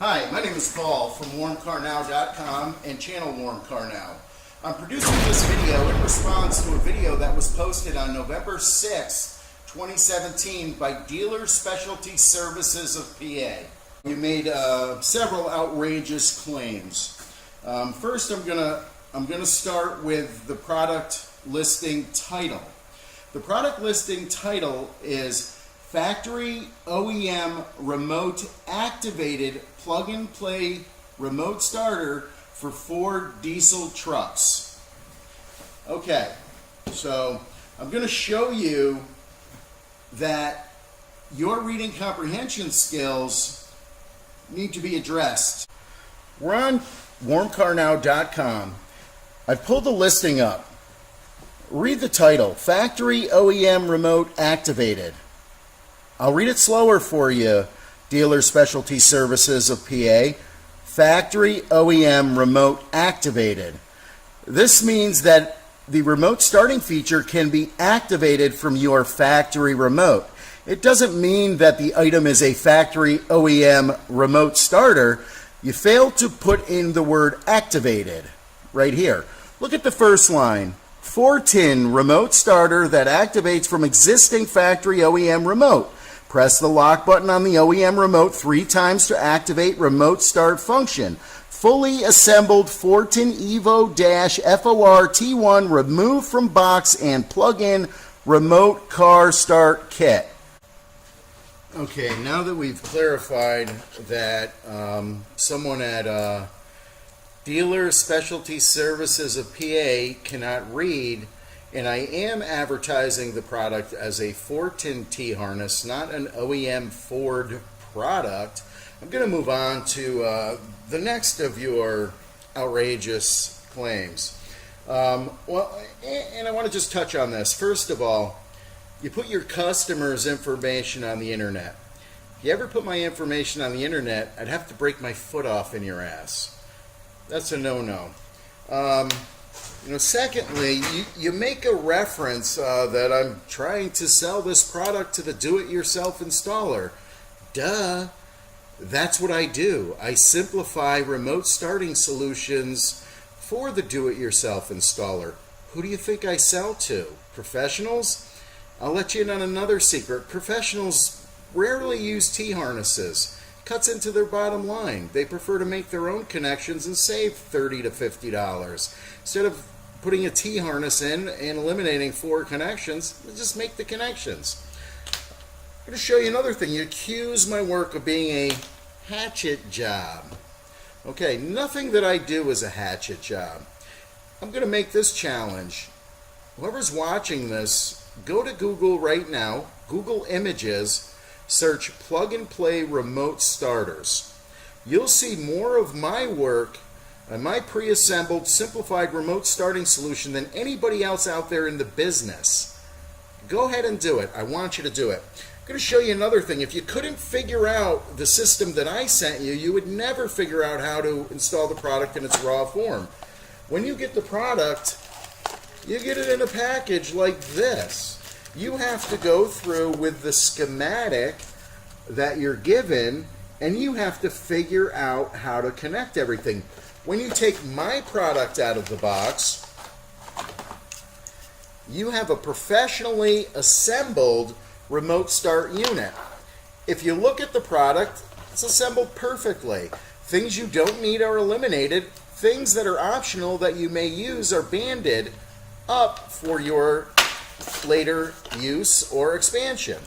Hi, my name is Paul from WarmCarNow.com and channel WarmCarNow. I'm producing this video in response to a video that was posted on November 6, 2017 by Dealer Specialty Services of PA. You made several outrageous claims. First, I'm gonna start with the product listing title. The product listing title is Factory OEM Remote Activated Plug-and-Play Remote Starter for Ford Diesel Trucks. Okay, so I'm going to show you that your reading comprehension skills need to be addressed. We're on WarmCarNow.com. I've pulled the listing up. Read the title, Factory OEM Remote Activated. I'll read it slower for you, Dealer Specialty Services of PA. Factory OEM Remote Activated. This means that the remote starting feature can be activated from your factory remote. It doesn't mean that the item is a factory OEM remote starter. You failed to put in the word activated right here. Look at the first line. 4-tin remote starter that activates from existing factory OEM remote. Press the lock button on the OEM remote 3 times to activate remote start function. Fully assembled 4-tin Evo-FOR T1 removed from box and plug-in remote car start kit. Okay, now that we've clarified that someone at Dealer Specialty Services of PA cannot read, and I am advertising the product as a 4-tin T-harness, not an OEM Ford product, I'm going to move on to the next of your outrageous claims. And I want to just touch on this. First of all, you put your customers' information on the internet. If you ever put my information on the internet, I'd have to break my foot off in your ass. That's a no-no. Secondly, you make a reference that I'm trying to sell this product to the do-it-yourself installer. Duh. That's what I do. I simplify remote starting solutions for the do-it-yourself installer. Who do you think I sell to? Professionals? I'll let you in on another secret. Professionals rarely use T-harnesses. Cuts into their bottom line. They prefer to make their own connections and save $30 to $50. Instead of putting a T-harness in and eliminating 4 connections, just make the connections. I'm going to show you another thing. You accuse my work of being a hatchet job. Okay, nothing that I do is a hatchet job. I'm going to make this challenge. Whoever's watching this, go to Google right now, Google Images, search plug-and-play remote starters. You'll see more of my work and my pre-assembled, simplified remote starting solution than anybody else out there in the business. Go ahead and do it. I want you to do it. I'm going to show you another thing. If you couldn't figure out the system that I sent you, you would never figure out how to install the product in its raw form. When you get the product, you get it in a package like this. You have to go through with the schematic that you're given, and you have to figure out how to connect everything. When you take my product out of the box, you have a professionally assembled remote start unit. If you look at the product, it's assembled perfectly. Things you don't need are eliminated. Things that are optional that you may use are banded up for your later use or expansion.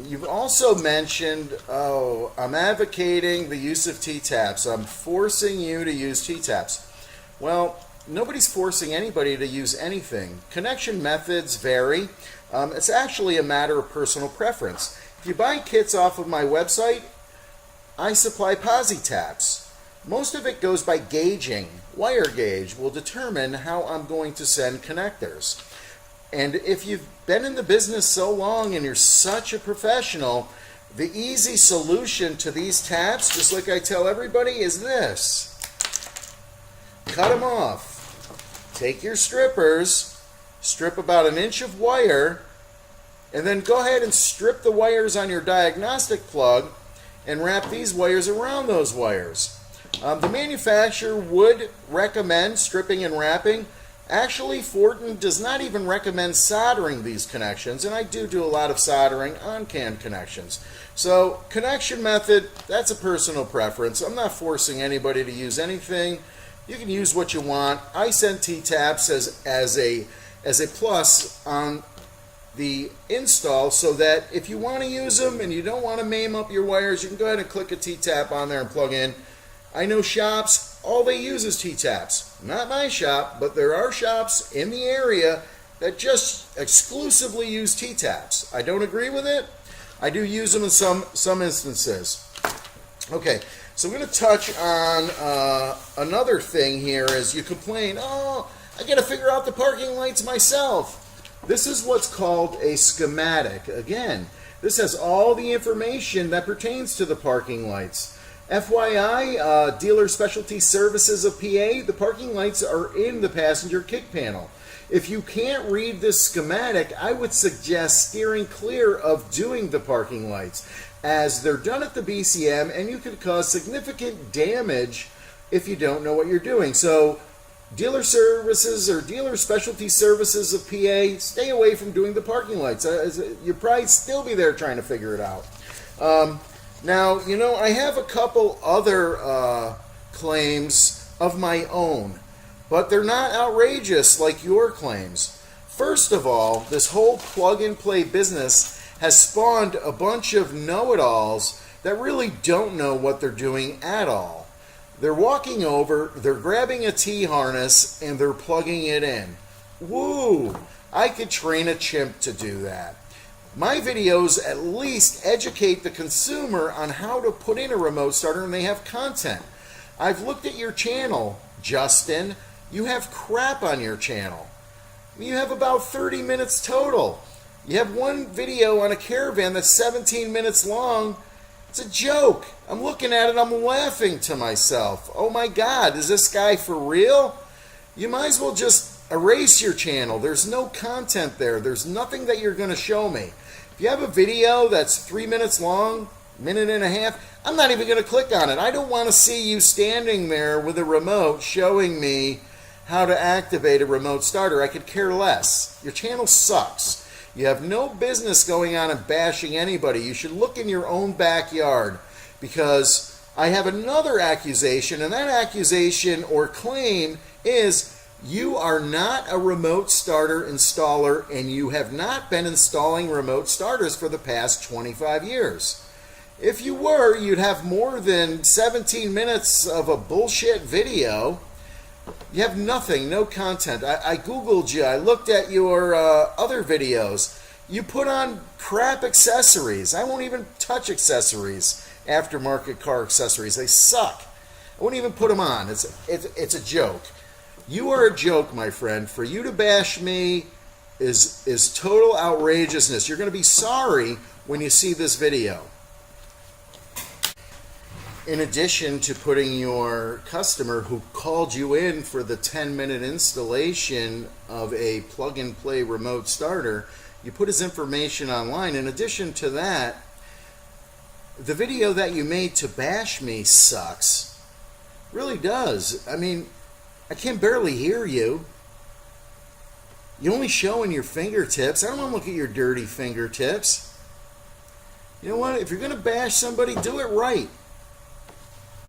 You've also mentioned, I'm advocating the use of T-taps. I'm forcing you to use T-taps. Well, nobody's forcing anybody to use anything. Connection methods vary. It's actually a matter of personal preference. If you buy kits off of my website, I supply posi-taps. Most of it goes by gauging. Wire gauge will determine how I'm going to send connectors. And if you've been in the business so long and you're such a professional, the easy solution to these taps, just like I tell everybody, is this. Cut them off. Take your strippers, strip about 1 inch of wire, and then go ahead and strip the wires on your diagnostic plug and wrap these wires around those wires. The manufacturer would recommend stripping and wrapping. Actually, Fortin does not even recommend soldering these connections, and I do a lot of soldering on CAN connections. So, connection method, that's a personal preference. I'm not forcing anybody to use anything. You can use what you want. I send T-taps as a plus on the install, so that if you want to use them and you don't want to maim up your wires, you can go ahead and click a T-tap on there and plug in. I know shops, all they use is T-taps. Not my shop, but there are shops in the area that just exclusively use T-taps. I don't agree with it. I do use them in some instances. Okay, so I'm going to touch on another thing here. As you complain, oh, I got to figure out the parking lights myself. This is what's called a schematic. Again, this has all the information that pertains to the parking lights. FYI, Dealer Specialty Services of PA, the parking lights are in the passenger kick panel. If you can't read this schematic, I would suggest steering clear of doing the parking lights, as they're done at the BCM and you could cause significant damage if you don't know what you're doing. So, Dealer Services or Dealer Specialty Services of PA, stay away from doing the parking lights. You'll probably still be there trying to figure it out. Now, you know, I have a couple other claims of my own, but they're not outrageous like your claims. First of all, this whole plug-and-play business has spawned a bunch of know-it-alls that really don't know what they're doing at all. They're walking over, they're grabbing a T-harness, and they're plugging it in. Woo! I could train a chimp to do that. My videos at least educate the consumer on how to put in a remote starter, and they have content. I've looked at your channel, Justin. You have crap on your channel. You have about 30 minutes total. You have one video on a caravan that's 17 minutes long. It's a joke. I'm looking at it, I'm laughing to myself. Oh my God, is this guy for real? You might as well just erase your channel. There's no content there. There's nothing that you're going to show me. If you have a video that's 3 minutes long, minute and a half, I'm not even going to click on it. I don't want to see you standing there with a remote showing me how to activate a remote starter. I could care less. Your channel sucks. You have no business going on and bashing anybody. You should look in your own backyard, because I have another accusation, and that accusation or claim is you are not a remote starter installer, and you have not been installing remote starters for the past 25 years. If you were, you'd have more than 17 minutes of a bullshit video. You have nothing, no content. I Googled you. I looked at your other videos. You put on crap accessories. I won't even touch accessories, aftermarket car accessories. They suck. I won't even put them on. It's a joke. You are a joke, my friend. For you to bash me is total outrageousness. You're going to be sorry when you see this video. In addition to putting your customer who called you in for the 10-minute installation of a plug-and-play remote starter, you put his information online. In addition to that, the video that you made to bash me sucks. Really does. I mean, I can barely hear you. You're only showing your fingertips. I don't want to look at your dirty fingertips. You know what? If you're going to bash somebody, do it right.